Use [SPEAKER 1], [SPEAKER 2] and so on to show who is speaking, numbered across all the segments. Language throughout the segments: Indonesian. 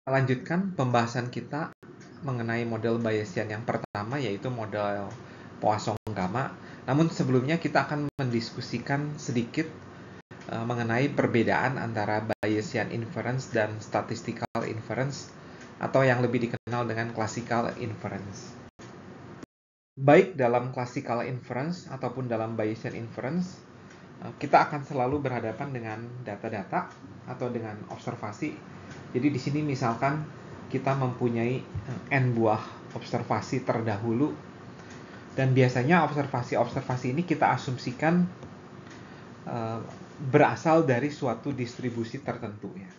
[SPEAKER 1] lanjutkan pembahasan kita mengenai model Bayesian yang pertama, yaitu model Poisson gamma. Namun sebelumnya kita akan mendiskusikan sedikit mengenai perbedaan antara Bayesian inference dan statistical inference, atau yang lebih dikenal dengan classical inference. Baik dalam classical inference ataupun dalam Bayesian inference, kita akan selalu berhadapan dengan data-data atau dengan observasi. Jadi di sini misalkan kita mempunyai n buah observasi terdahulu, dan biasanya observasi-observasi ini kita asumsikan berasal dari suatu distribusi tertentu ya.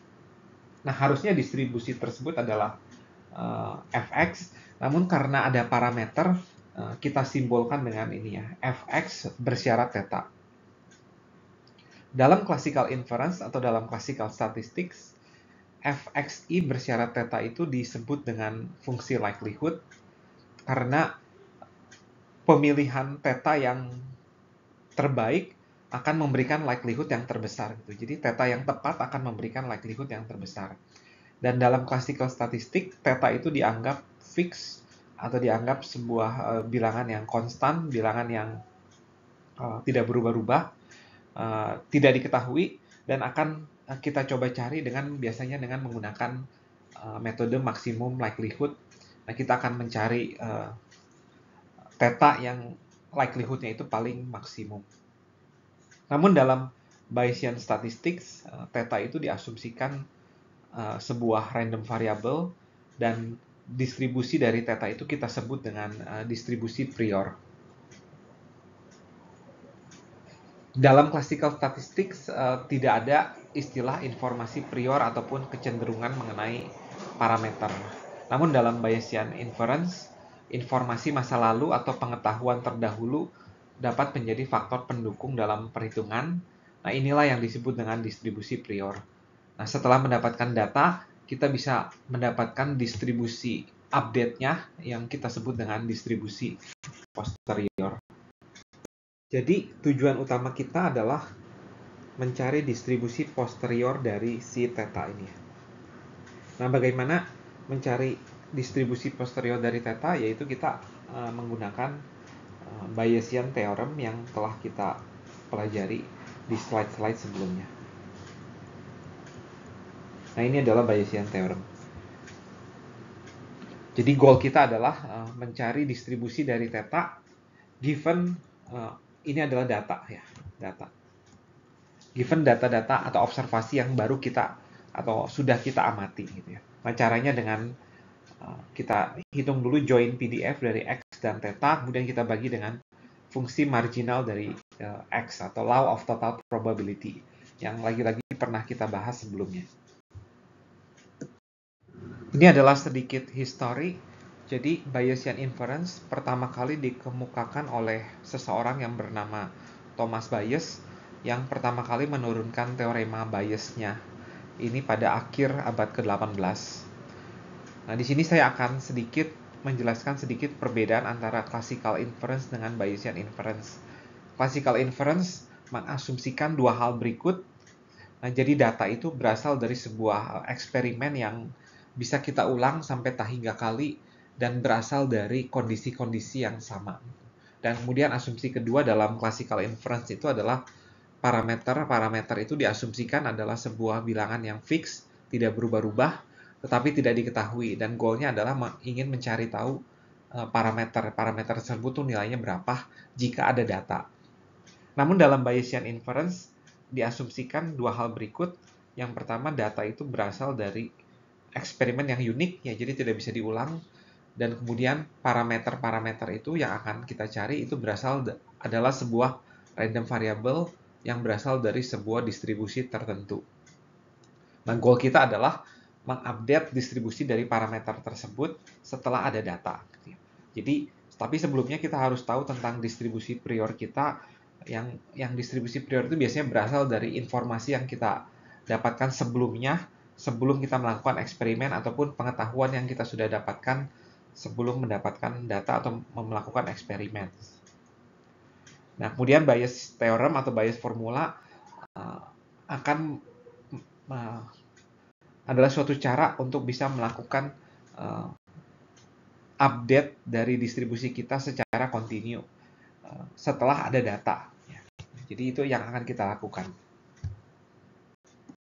[SPEAKER 1] Nah, harusnya distribusi tersebut adalah fx, namun karena ada parameter, kita simbolkan dengan ini ya, fx bersyarat theta. Dalam classical inference atau dalam classical statistics, fxi bersyarat theta itu disebut dengan fungsi likelihood karena pemilihan theta yang terbaik akan memberikan likelihood yang terbesar gitu. Jadi theta yang tepat akan memberikan likelihood yang terbesar. Dan dalam classical statistik, theta itu dianggap fix atau dianggap sebuah bilangan yang konstan, bilangan yang tidak berubah-ubah, tidak diketahui, dan akan kita coba cari biasanya dengan menggunakan metode maksimum likelihood. Nah, kita akan mencari theta yang likelihoodnya itu paling maksimum. Namun dalam Bayesian statistics, theta itu diasumsikan sebuah random variable, dan distribusi dari theta itu kita sebut dengan distribusi prior. Dalam classical statistics tidak ada istilah informasi prior ataupun kecenderungan mengenai parameter. Namun dalam Bayesian inference, informasi masa lalu atau pengetahuan terdahulu dapat menjadi faktor pendukung dalam perhitungan. Nah, inilah yang disebut dengan distribusi prior. Nah, setelah mendapatkan data, kita bisa mendapatkan distribusi update-nya yang kita sebut dengan distribusi posterior. Jadi, tujuan utama kita adalah mencari distribusi posterior dari si theta ini. Nah, bagaimana mencari distribusi posterior dari theta? Yaitu kita menggunakan Bayesian theorem yang telah kita pelajari di slide-slide sebelumnya. Nah, ini adalah Bayesian theorem. Jadi goal kita adalah mencari distribusi dari theta given ini adalah data ya, data. Given data-data atau observasi yang baru kita atau sudah kita amati gitu ya. Nah, caranya dengan kita hitung dulu join PDF dari X dan theta, kemudian kita bagi dengan fungsi marginal dari X atau law of total probability yang lagi-lagi pernah kita bahas sebelumnya. Ini adalah sedikit history. Jadi Bayesian inference pertama kali dikemukakan oleh seseorang yang bernama Thomas Bayes, yang pertama kali menurunkan teorema Bayesnya. Ini pada akhir abad ke-18. Nah, di sini saya akan menjelaskan sedikit perbedaan antara classical inference dengan Bayesian inference. Classical inference mengasumsikan dua hal berikut. Nah, jadi data itu berasal dari sebuah eksperimen yang bisa kita ulang sampai tak hingga kali dan berasal dari kondisi-kondisi yang sama. Dan kemudian asumsi kedua dalam classical inference itu adalah parameter itu diasumsikan adalah sebuah bilangan yang fix, tidak berubah-ubah, tetapi tidak diketahui. Dan goalnya adalah ingin mencari tahu parameter tersebut tuh nilainya berapa jika ada data. Namun dalam Bayesian inference diasumsikan dua hal berikut. Yang pertama, data itu berasal dari eksperimen yang unik, ya, jadi tidak bisa diulang. Dan kemudian parameter-parameter itu yang akan kita cari itu adalah sebuah random variable yang berasal dari sebuah distribusi tertentu. Nah, goal kita adalah mengupdate distribusi dari parameter tersebut setelah ada data. Jadi, tapi sebelumnya kita harus tahu tentang distribusi prior kita. Yang distribusi prior itu biasanya berasal dari informasi yang kita dapatkan sebelumnya, sebelum kita melakukan eksperimen ataupun pengetahuan yang kita sudah dapatkan sebelum mendapatkan data atau melakukan eksperimen. Nah, kemudian Bayes theorem atau Bayes formula akan adalah suatu cara untuk bisa melakukan update dari distribusi kita secara kontinu setelah ada data. Jadi itu yang akan kita lakukan.